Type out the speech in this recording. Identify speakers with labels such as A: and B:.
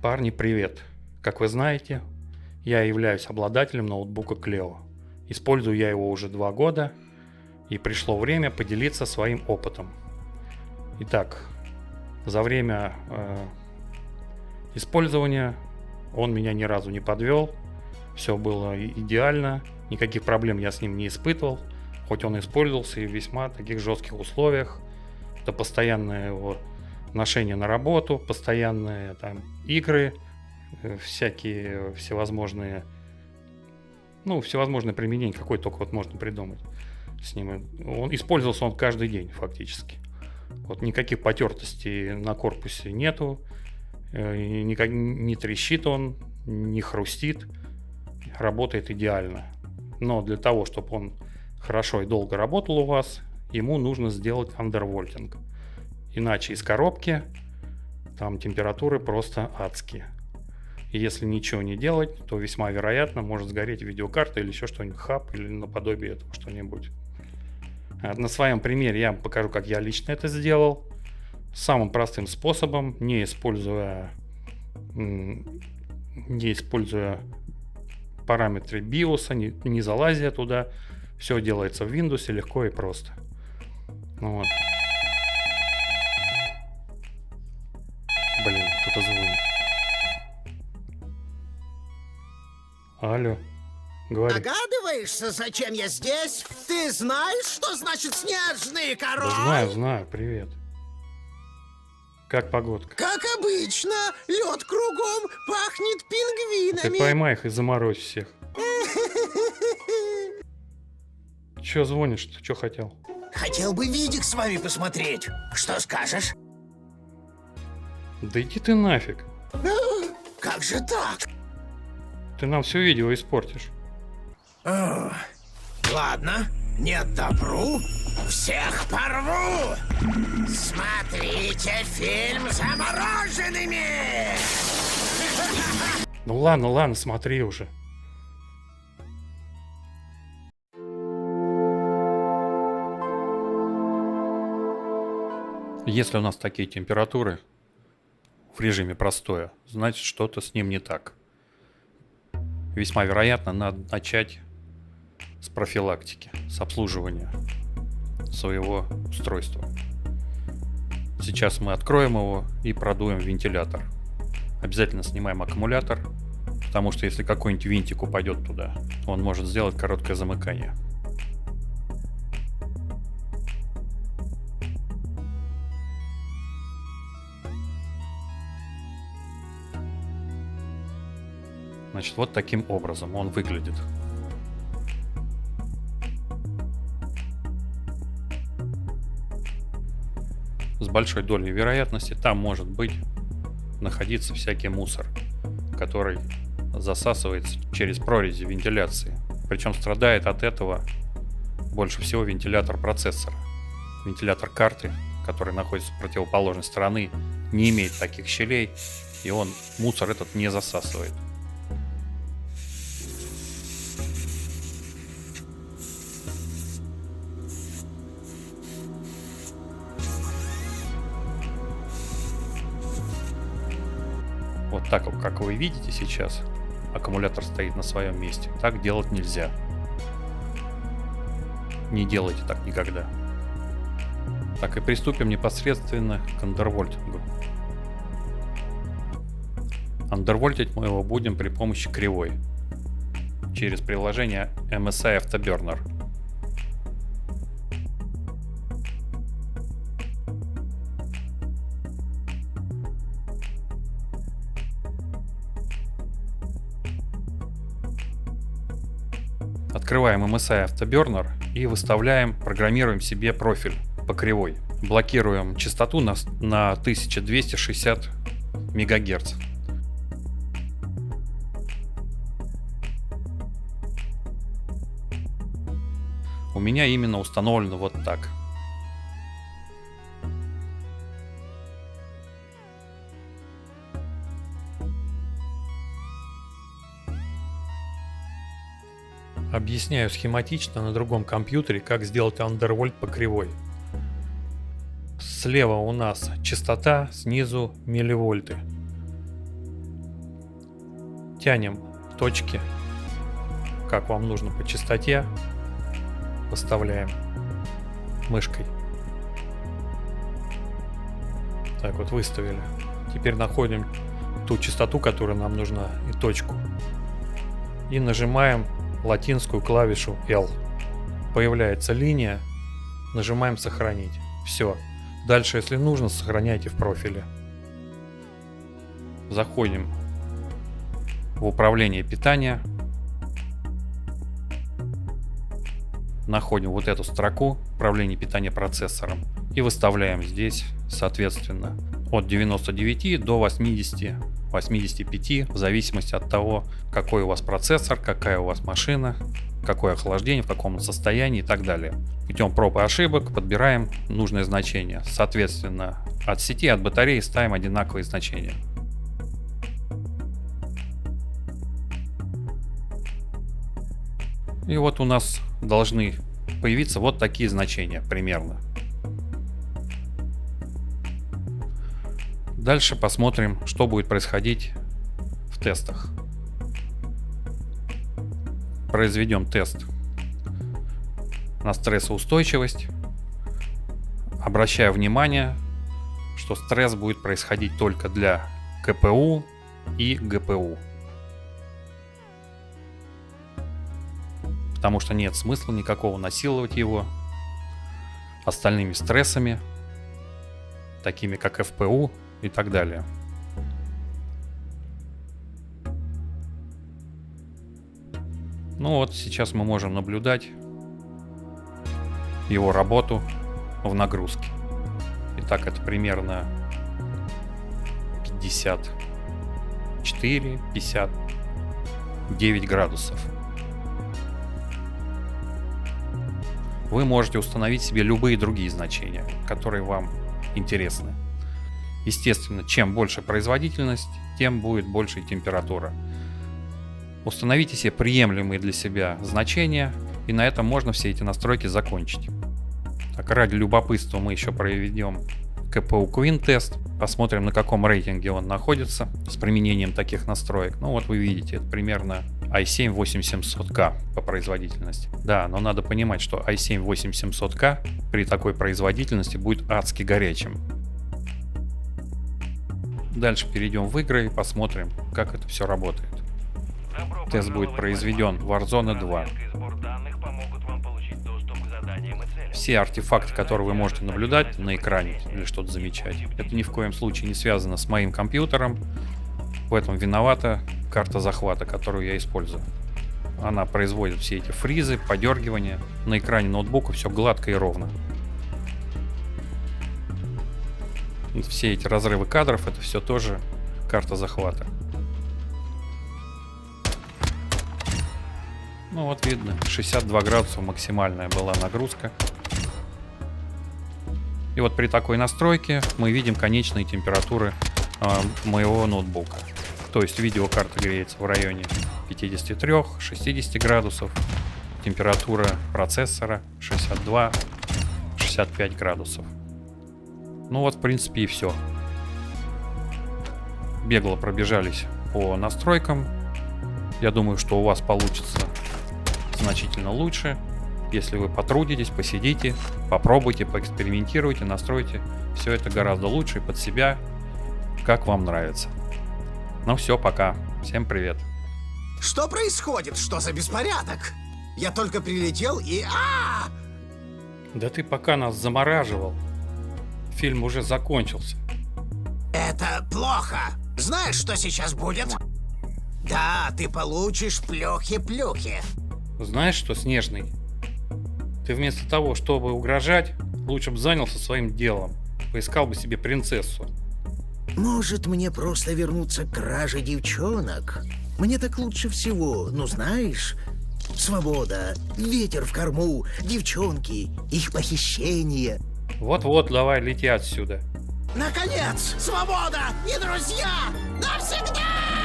A: Парни, привет! Как вы знаете, я являюсь обладателем ноутбука Cleo. Использую я его уже 2 года, и пришло время поделиться своим опытом. Итак, за время использования он меня ни разу не подвел, все было идеально, никаких проблем я с ним не испытывал, хоть он использовался и в весьма таких жестких условиях. Это постоянное его ношение на работу, постоянные там игры, всякие всевозможные, всевозможные применения, какой только вот можно придумать с ним. Использовался он каждый день фактически. Вот никаких потертостей на корпусе нету, не трещит он, не хрустит, работает идеально. Но для того, чтобы он хорошо и долго работал у вас, ему нужно сделать андервольтинг. Иначе из коробки там температуры просто адские. И если ничего не делать, то весьма вероятно может сгореть видеокарта или еще что-нибудь, хаб или наподобие этого что-нибудь. На своем примере я вам покажу, как я лично это сделал. Самым простым способом, не используя параметры BIOS, не залазя туда. Все делается в Windows легко и просто. Вот. Блин, кто-то звонит. Алло, говори.
B: Догадываешься, зачем я здесь? Ты знаешь, что значит снежный король?
A: Да знаю, привет. Как погодка?
B: Как обычно, лед кругом, пахнет
A: Ты
B: пингвинами.
A: поймай их и заморозь всех. Че звонишь-то? Че хотел?
B: Хотел бы видик с вами посмотреть. Что скажешь?
A: Да иди ты нафиг.
B: Как же так?
A: Ты нам все видео испортишь.
B: Ладно, не отопру, всех порву. Смотрите фильм «Замороженными».
A: Ну ладно, смотри уже. Если у нас такие температуры в режиме простое, значит что-то с ним не так. Весьма вероятно, надо начать с профилактики, с обслуживания своего устройства. Сейчас мы откроем его и продуем вентилятор. Обязательно снимаем аккумулятор, потому что если какой-нибудь винтик упадет туда, он может сделать короткое замыкание. Значит, вот таким образом он выглядит. С большой долей вероятности там может быть находиться всякий мусор, который засасывается через прорези вентиляции. Причем страдает от этого больше всего вентилятор процессора. Вентилятор карты, который находится с противоположной стороны, не имеет таких щелей, и он мусор этот не засасывает. Вот так, как вы видите сейчас, аккумулятор стоит на своем месте. Так делать нельзя. Не делайте так никогда. Так, и приступим непосредственно к андервольтингу. Андервольтить мы его будем при помощи кривой. Через приложение MSI Afterburner. Открываем MSI Afterburner и выставляем, программируем себе профиль по кривой. Блокируем частоту на 1260 МГц. У меня именно установлено вот так. Объясняю схематично на другом компьютере, как сделать андервольт по кривой. Слева у нас частота, снизу милливольты. Тянем точки, как вам нужно по частоте. Выставляем мышкой. Так вот, выставили. Теперь находим ту частоту, которая нам нужна, и точку. И нажимаем латинскую клавишу L. Появляется линия. Нажимаем «Сохранить». Все. Дальше, если нужно, сохраняйте в профиле. Заходим в управление питания. Находим вот эту строку «Управление питания процессором» и выставляем здесь, соответственно, от 99 до 80-85, в зависимости от того, какой у вас процессор, какая у вас машина, какое охлаждение, в каком состоянии и так далее. Путем проб и ошибок подбираем нужное значение. Соответственно, от сети, от батареи ставим одинаковые значения. И вот у нас должны появиться вот такие значения примерно. Дальше посмотрим, что будет происходить в тестах. Произведем тест на стрессоустойчивость. Обращаю внимание, что стресс будет происходить только для КПУ и ГПУ. Потому что нет смысла никакого насиловать его остальными стрессами, такими как ФПУ и так далее. Ну вот, сейчас мы можем наблюдать его работу в нагрузке. Итак, это примерно 54-59 градусов. Вы можете установить себе любые другие значения, которые вам интересны. Естественно, чем больше производительность, тем будет больше и температура. Установите себе приемлемые для себя значения, и на этом можно все эти настройки закончить. Так, ради любопытства мы еще проведем КПУ Queen тест, посмотрим, на каком рейтинге он находится с применением таких настроек. Ну вот вы видите, это примерно i7-8700K по производительности. Да, но надо понимать, что i7-8700K при такой производительности будет адски горячим. Дальше перейдем в игры и посмотрим, как это все работает. Тест будет произведен в Warzone 2. Все артефакты, которые вы можете наблюдать на экране или что-то замечать, это ни в коем случае не связано с моим компьютером. В этом виновата карта захвата, которую я использую. Она производит все эти фризы, подергивания. На экране ноутбука все гладко и ровно. Все эти разрывы кадров — это все тоже карта захвата. Ну вот видно, 62 градуса максимальная была нагрузка. И вот при такой настройке мы видим конечные температуры моего ноутбука. То есть видеокарта греется в районе 53-60 градусов. Температура процессора 62-65 градусов. Ну вот, в принципе, и все. Бегло пробежались по настройкам. Я думаю, что у вас получится значительно лучше. Если вы потрудитесь, посидите, попробуйте, поэкспериментируйте, настройте все это гораздо лучше и под себя, как вам нравится. Ну все, пока. Всем привет.
B: Что происходит? Что за беспорядок? Я только прилетел и...
A: Да ты пока нас замораживал. Фильм уже закончился.
B: Это плохо. Знаешь, что сейчас будет? Да, ты получишь плюхи-плюхи.
A: Знаешь что, Снежный? Ты вместо того, чтобы угрожать, лучше бы занялся своим делом. Поискал бы себе принцессу.
B: Может, мне просто вернуться к краже девчонок? Мне так лучше всего, ну знаешь... Свобода, ветер в корму, девчонки, их похищение.
A: Вот-вот, давай, лети отсюда.
B: Наконец, свобода и друзья навсегда!